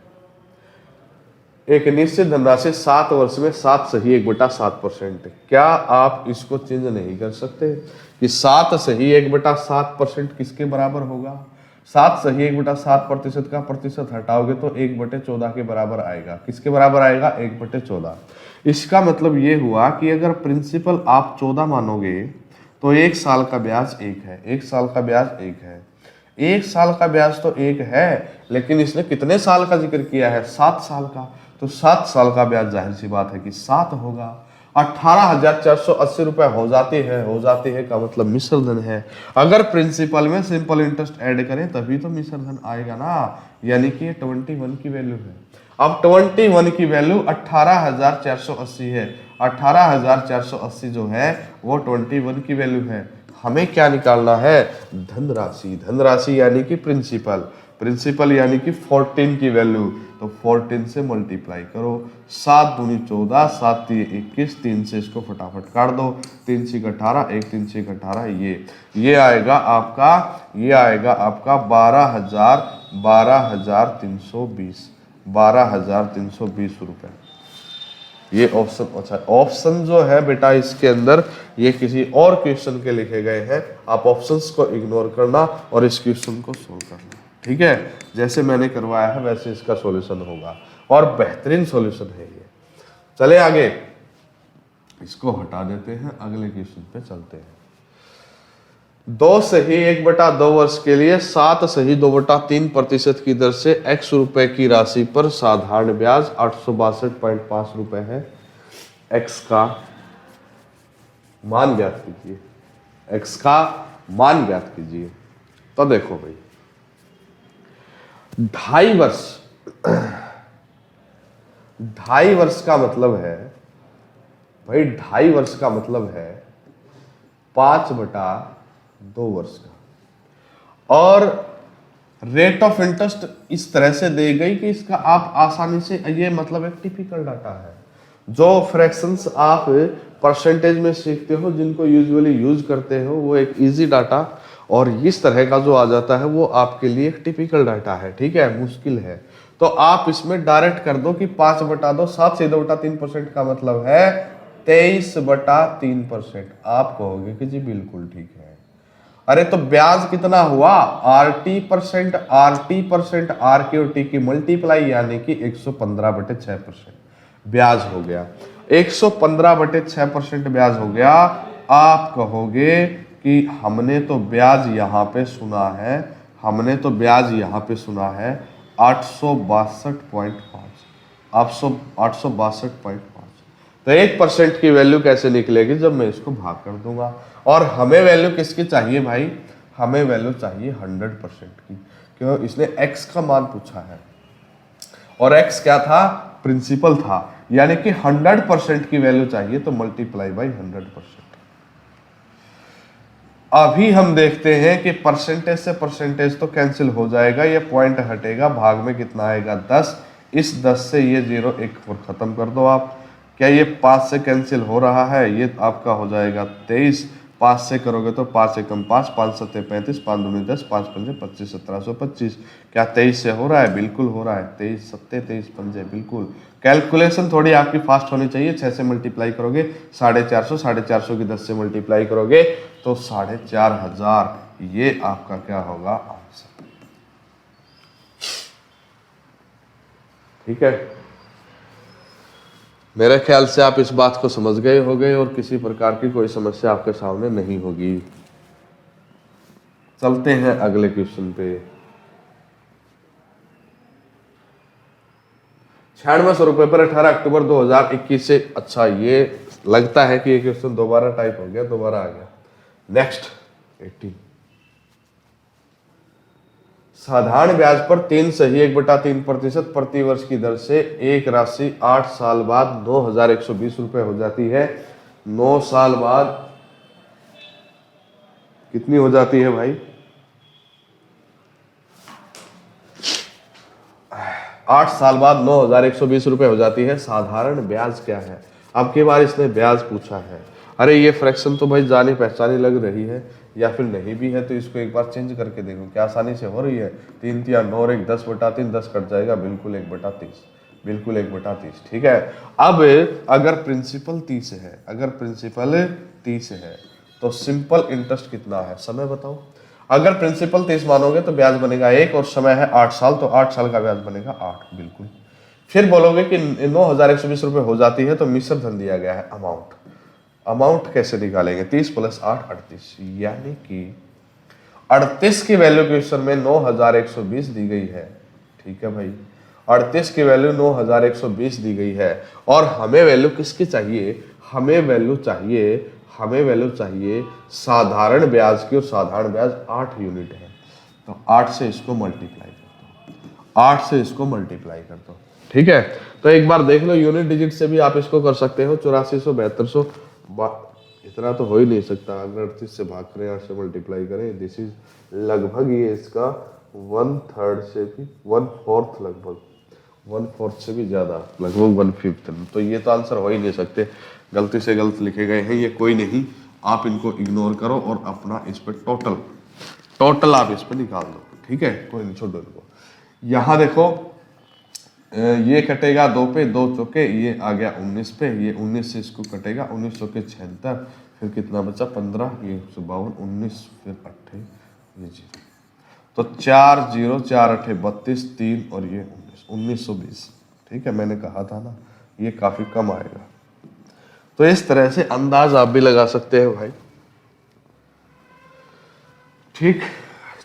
एक निश्चित धनराशि 7 वर्ष में 7 से ही 1/7%। क्या आप इसको चेंज नहीं कर सकते कि 7 से ही 1/7% किसके बराबर होगा? 7 से ही 1/7% का प्रतिशत हटाओगे तो 1/14 के बराबर आएगा। किसके बराबर आएगा? 1/14। इसका मतलब ये हुआ कि अगर प्रिंसिपल आप 14 मानोगे तो 1 साल का ब्याज 1 है। 1 साल का ब्याज 1 है। 1 साल का ब्याज तो 1 है, लेकिन इसने कितने साल का जिक्र किया है? 7 साल का। तो 7 साल का ब्याज जाहिर सी बात है कि 7 होगा। 18,480 रुपए हो जाती है का मतलब मिश्र धन है। अगर प्रिंसिपल में सिंपल इंटरेस्ट ऐड करें तभी तो मिश्र धन आएगा ना, यानी कि 21 की वैल्यू है। अब 21 की वैल्यू 18,480 है। 18,480 जो है वो 21 की वैल्यू है। हमें क्या निकालना है? धनराशि। धनराशि यानी कि प्रिंसिपल यानी कि 14 की वैल्यू। तो 14 से मल्टीप्लाई करो। 7 दूनी 14, 7 तीन 21, 3 से इसको फटाफट काट दो। 3 से 18, 1 3 से 18, ये आएगा आपका 12,320 रुपए। ये ऑप्शन, अच्छा ऑप्शन जो है बेटा इसके अंदर ये किसी और क्वेश्चन के लिखे गए हैं। आप ऑप्शंस को इग्नोर करना और इस क्वेश्चन को सोल्व करना, ठीक है? जैसे मैंने करवाया है वैसे इसका सॉल्यूशन होगा, और बेहतरीन सॉल्यूशन है ये। चले आगे, इसको हटा देते हैं, अगले क्वेश्चन पे चलते हैं। 2 से ही 1/2 वर्ष के लिए 7 से ही 2/3% की दर से x रुपए की राशि पर साधारण ब्याज 862.5 रुपए है। x का मान ज्ञात कीजिए। x का मान ज्ञात कीजिए। तो देखो भाई, 2.5 वर्ष, 2.5 वर्ष का मतलब है भाई, 2.5 वर्ष का मतलब है 5/2 वर्ष का। और रेट ऑफ इंटरेस्ट इस तरह से दी गई कि इसका आप आसानी से, ये मतलब एक टिपिकल डाटा है। जो फ्रैक्शंस आप परसेंटेज में सीखते हो, जिनको यूजुअली यूज करते हो, वो एक इजी डाटा, और इस तरह का जो आ जाता है वो आपके लिए एक टिपिकल डाटा है, ठीक है? मुश्किल है तो आप इसमें डायरेक्ट कर दो कि 5/2, 7 से 2/3% का मतलब है 23/3%। आप कहोगे कि जी बिल्कुल ठीक है। अरे तो ब्याज कितना हुआ? RT%, आर के और टी की मल्टीप्लाई, यानी कि 115/6% ब्याज हो गया। 115/6% ब्याज हो गया। आप कहोगे कि हमने तो ब्याज यहाँ पे सुना है, 862.5। तो 1% की वैल्यू कैसे निकलेगी? जब मैं इसको भाग कर दूंगा। और हमें वैल्यू किसकी चाहिए भाई? हमें वैल्यू चाहिए 100% की, क्यों? इसने x का मान पूछा है, और x क्या था? प्रिंसिपल था, यानी कि 100% की वैल्यू चाहिए, तो मल्टीप्लाई बाई 100%। अभी हम देखते हैं कि परसेंटेज से परसेंटेज तो कैंसिल हो जाएगा, ये पॉइंट हटेगा, भाग में कितना आएगा? 10। इस 10 से ये 0 1 और खत्म कर दो आप। क्या ये 5 से कैंसिल हो रहा है? ये आपका हो जाएगा 23। 5 से करोगे तो 5 से कम 5, 5 7 35, 5 2 10, 5 5 25, 1725। क्या 23 से हो रहा है? बिल्कुल हो रहा है। 23 7 23 5, बिल्कुल। कैलकुलेशन थोड़ी आपकी फास्ट होनी चाहिए। 6 से मल्टीप्लाई करोगे 450, 450 की 10 से मल्टीप्लाई करोगे तो 4,500। ये आपका क्या होगा? आंसर। ठीक है, मेरे ख्याल से आप इस बात को समझ गए होंगे और किसी प्रकार की कोई समस्या आपके सामने नहीं होगी। चलते हैं अगले क्वेश्चन पे। 9600 रुपए पर 18 अक्टूबर 2021 से, अच्छा ये लगता है कि ये क्वेश्चन दोबारा टाइप हो गया, दोबारा आ गया। नेक्स्ट 18, साधारण ब्याज पर 3/1/3% प्रति वर्ष की दर से एक राशि 8 साल बाद 9,120 रुपए हो जाती है। 9 साल बाद कितनी हो जाती है भाई? 8 साल बाद 9,120 रुपए हो जाती है। साधारण ब्याज क्या है? अब की बार इसने ब्याज पूछा है। अरे ये फ्रैक्शन तो भाई जानी पहचानी लग रही है, या फिर नहीं भी है तो इसको एक बार चेंज करके देखो क्या आसानी से हो रही है। 3 तिया 9 और 1 10/3, 10 कट जाएगा, बिल्कुल 1/30, बिल्कुल 1/30। ठीक है, अब अगर प्रिंसिपल 30 है, अगर प्रिंसिपल 30 है तो सिंपल इंटरेस्ट कितना है? समय बताओ। अगर प्रिंसिपल 30 मानोगे तो ब्याज बनेगा 1 और समय है 8 साल, तो 8 साल का ब्याज बनेगा 8, बिल्कुल। फिर बोलोगे कि 9,120 रुपए हो जाती है तो मिश्र धन दिया गया है, अमाउंट। अमाउंट कैसे निकालेंगे? 30 + 8 38, यानी कि 38 की वैल्यू क्वेश्चन में 9,120 दी गई है। ठीक है भाई, 38 की वैल्यू 9,120 दी गई है और हमें वैल्यू किसकी चाहिए? हमें वैल्यू चाहिए साधारण ब्याज की, और साधारण ब्याज 8 यूनिट है। तो 8 से इसको मल्टीप्लाई कर दो, 8 से इसको मल्टीप्लाई कर दो। ठीक है, तो एक बार देख लो, यूनिट डिजिट से भी आप इसको कर सकते हो। 8400 7200 इतना तो हो ही नहीं सकता। अगर 38 से भाग करें, 8 से मल्टीप्लाई करें, दिस इज लगभग ये इसका 1/3 से भी 1/4, लगभग 1/4 से भी ज्यादा, लगभग 1/5। तो ये तो आंसर हो ही नहीं सकते, गलती से गलत लिखे गए हैं। ये कोई नहीं, आप इनको इग्नोर करो और अपना इस पे टोटल आप इस पे निकाल दो। ठीक है, कोई नहीं, छोड़ो इनको। यहाँ देखो, ये कटेगा 2 पे, 2 चौके, ये आ गया 19 पे, ये 19 से इसको कटेगा, 19 चौके 76, फिर कितना बचा 15, ये 52, 19 फिर 8, ये जी, तो 4 0 4 8 32, 3 और ये 1920। ठीक है, मैंने कहा था ना ये काफी कम आएगा। तो इस तरह से अंदाज आप भी लगा सकते हैं भाई। ठीक,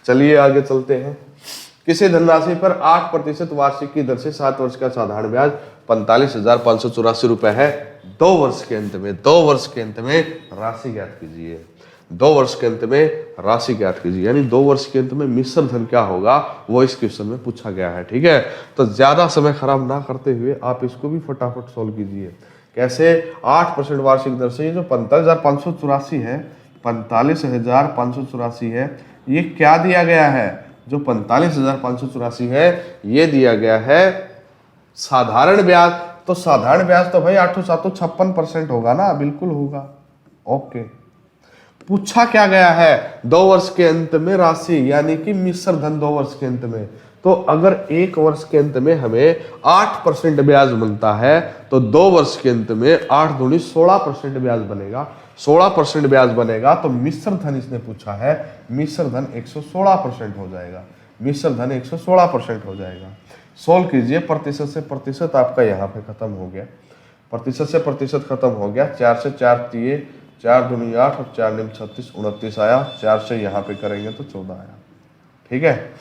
चलिए आगे चलते हैं। किसी धनराशि पर 8% वार्षिक की दर से 7 वर्ष का साधारण ब्याज 45,584 रुपए है। 2 वर्ष के अंत में राशि ज्ञात कीजिए। 2 वर्ष के अंत में राशि ज्ञात कीजिए, यानी 2 वर्ष के अंत में मिश्र धन क्या होगा वो इस क्वेश्चन में पूछा गया है। ठीक है, तो ज्यादा समय खराब ना करते हुए आप इसको भी फटाफट सोल्व कीजिए। कैसे? 8% वार्षिक दर से ये जो 45,584 है, 45,584 है, ये क्या दिया गया है? जो 45,584 है ये दिया गया है साधारण ब्याज। तो साधारण ब्याज तो भाई 8 7 56% होगा ना, बिल्कुल होगा। ओके, पूछा क्या गया है? 2 वर्ष के अंत में राशि, यानी कि मिश्र धन 2 वर्ष के अंत में। तो अगर 1 वर्ष के अंत में हमें 8% ब्याज बनता है तो 2 वर्ष के अंत में 8 दूनी 16% ब्याज बनेगा। 16% ब्याज बनेगा तो मिश्र धन इसने पूछा है, मिश्र धन 116% हो जाएगा, मिश्र धन 116% हो जाएगा। सोल्व कीजिए, प्रतिशत से प्रतिशत आपका यहाँ पे खत्म हो गया, प्रतिशत से प्रतिशत खत्म हो गया। 4 से 4 दिए, 4 दूनी 8 और 4 9 36, 29 आया। 4 से यहाँ पे करेंगे तो 14 आया। ठीक है,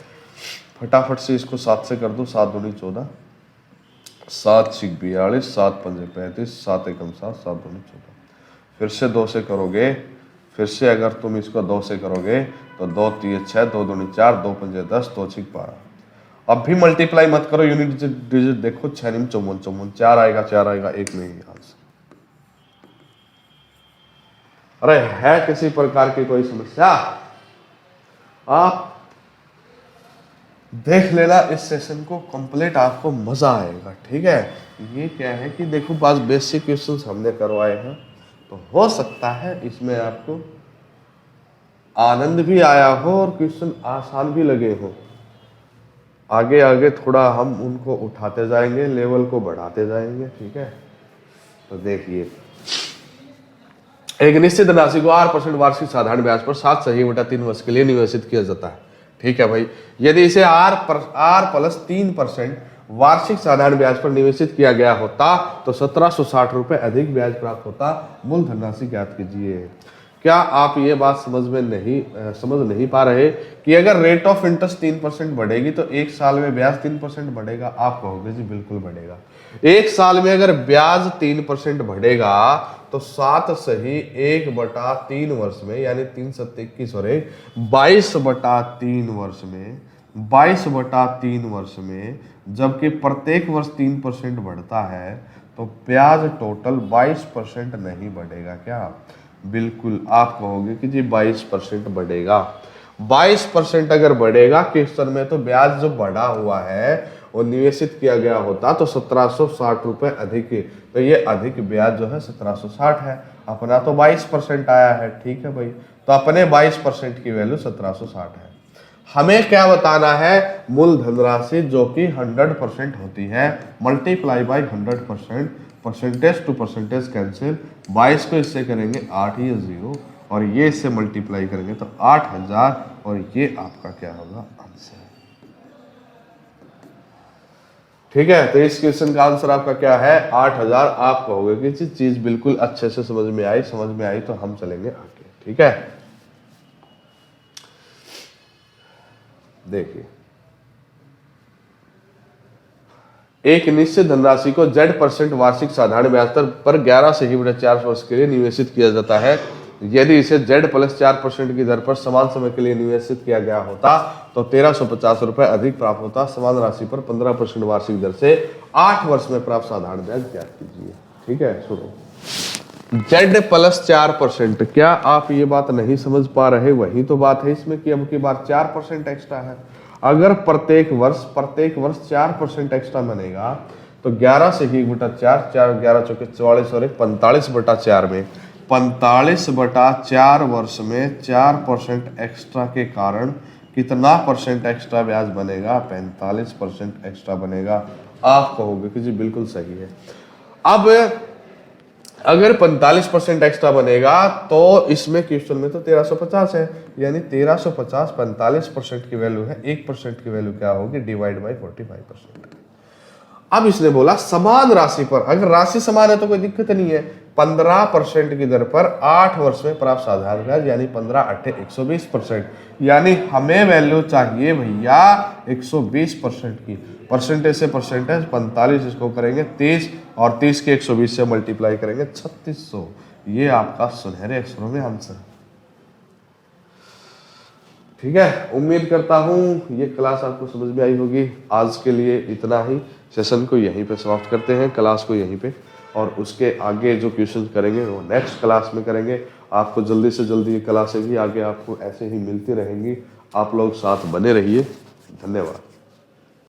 फटाफट से इसको 7 से कर दो, 7 दूनी 14, 7 6 42, 7 5 35, 7 1 7, 7 दूनी 14। फिर से 2 से करोगे, फिर से अगर तुम इसको 2 से करोगे तो 2 3 6, 2 दूनी 4, 2 5 10, 2 6 12। अब भी मल्टीप्लाई मत करो, यूनिट डिजिट देखो, 6 9 54 54, 4 आएगा 4 आएगा, 1 नहीं आंसर। अरे है किसी प्रकार की कोई समस्या? आप देख लेना इस सेशन को कंप्लीट, आपको मजा आएगा। ठीक है, ये क्या है कि देखो बस बेसिक क्वेश्चंस हमने करवाए हैं, तो हो सकता है इसमें आपको आनंद भी आया हो और क्वेश्चन आसान भी लगे हो। आगे आगे थोड़ा हम उनको उठाते जाएंगे, लेवल को बढ़ाते जाएंगे। ठीक है, तो देखिए, एक निश्चित राशि को 8% वार्षिक साधारण ब्याज पर 7/3 वर्ष के लिए निवेशित किया जाता है। ठीक है भाई, यदि इसे R + 3% वार्षिक साधारण ब्याज पर निवेशित किया गया होता तो 1760 रुपए अधिक ब्याज प्राप्त होता। मूलधन राशि ज्ञात कीजिए। क्या आप ये बात समझ नहीं पा रहे कि अगर रेट ऑफ इंटरेस्ट 3% बढ़ेगी तो एक साल में ब्याज 3% बढ़ेगा? आप कहोगे जी बिल्कुल बढ़ेगा। एक साल में अगर ब्याज 3% बढ़ेगा तो 7 सही 1/3 वर्ष में, यानी 3 7 21 और 22/3 वर्ष में, 22/3 वर्ष में, जबकि प्रत्येक वर्ष 3% बढ़ता है तो ब्याज टोटल 22% नहीं बढ़ेगा क्या? बिल्कुल। आप कहोगे कि जी 22% बढ़ेगा। 22% अगर बढ़ेगा क्वेश्चन में, तो ब्याज जो बढ़ा हुआ है वो निवेशित किया गया होता तो 1760 रुपए अधिक, तो ये अधिक ब्याज जो है 1760 है। अपना तो 22% आया है, ठीक है भाई, तो अपने 22% की वैल्यू 1760 है। हमें क्या बताना है? मूलधन राशि जो कि 100% होती है, multiply by 100%, percentage to percentage cancel, 22 को इससे करेंगे 8, ये 0, और ये इससे मल्टीप्लाई करेंगे तो 8000, और ये आपका क्या होगा? आंसर। ठीक है, तो इस क्वेश्चन का आंसर आपका क्या है? 8000। आप कहोगे कि चीज बिल्कुल अच्छे से समझ में आई तो हम चलेंगे आगे। ठीक है, देखिए, एक निश्चित धनराशि को Z% वार्षिक साधारण ब्याज दर पर 11 सही बटे 4 वर्ष के लिए निवेशित किया जाता है। यदि इसे Z+4% की दर पर समान समय के लिए निवेशित किया गया होता तो 1350 रुपए अधिक प्राप्त होता। समान राशि पर 15% वार्षिक दर से 8 वर्ष में प्राप्त साधारण ब्याज ज्ञात कीजिए। ठीक है, सुनो, Z+4%, क्या आप ये बात नहीं समझ पा रहे? वही तो बात है इसमें कि अब की बार 4% एक्स्ट्रा है। अगर प्रत्येक वर्ष 4% एक्स्ट्रा बनेगा तो 11 से 1/4, 4 11 चौके 44 और 45/4 में, 45/4 वर्ष में 4% एक्स्ट्रा के कारण कितना परसेंट एक्स्ट्रा ब्याज बनेगा? 45% एक्स्ट्रा बनेगा। आप कहोगे कि जी बिल्कुल सही है। अब अगर 45% एक्स्ट्रा बनेगा तो इसमें क्वेश्चन में तो 1350 है, यानी 1350 45% की वैल्यू है, 1% की वैल्यू क्या होगी? Divide by 45%। अब इसने बोला समान राशि पर, अगर राशि समान है तो कोई दिक्कत नहीं है, 15% की दर पर 8 वर्ष में प्राप्त साधारण ब्याज, यानी 15 8 120%, यानी हमें वैल्यू चाहिए भैया 120% की। परसेंटेज से परसेंटेज 45, इसको करेंगे 30, और 30 के 120 से मल्टीप्लाई करेंगे 3600। ये आपका सुनहरे अक्षरों में आंसर। ठीक है, उम्मीद करता हूं ये क्लास आपको समझ में आई होगी। आज के लिए इतना ही, सेशन को यहीं पे समाप्त करते हैं, क्लास को यहीं पे, और उसके आगे जो क्वेश्चन करेंगे वो नेक्स्ट क्लास में करेंगे। आपको जल्दी से जल्दी ये क्लासें भी आगे आपको ऐसे ही मिलती रहेंगी। आप लोग साथ बने रहिए। धन्यवाद।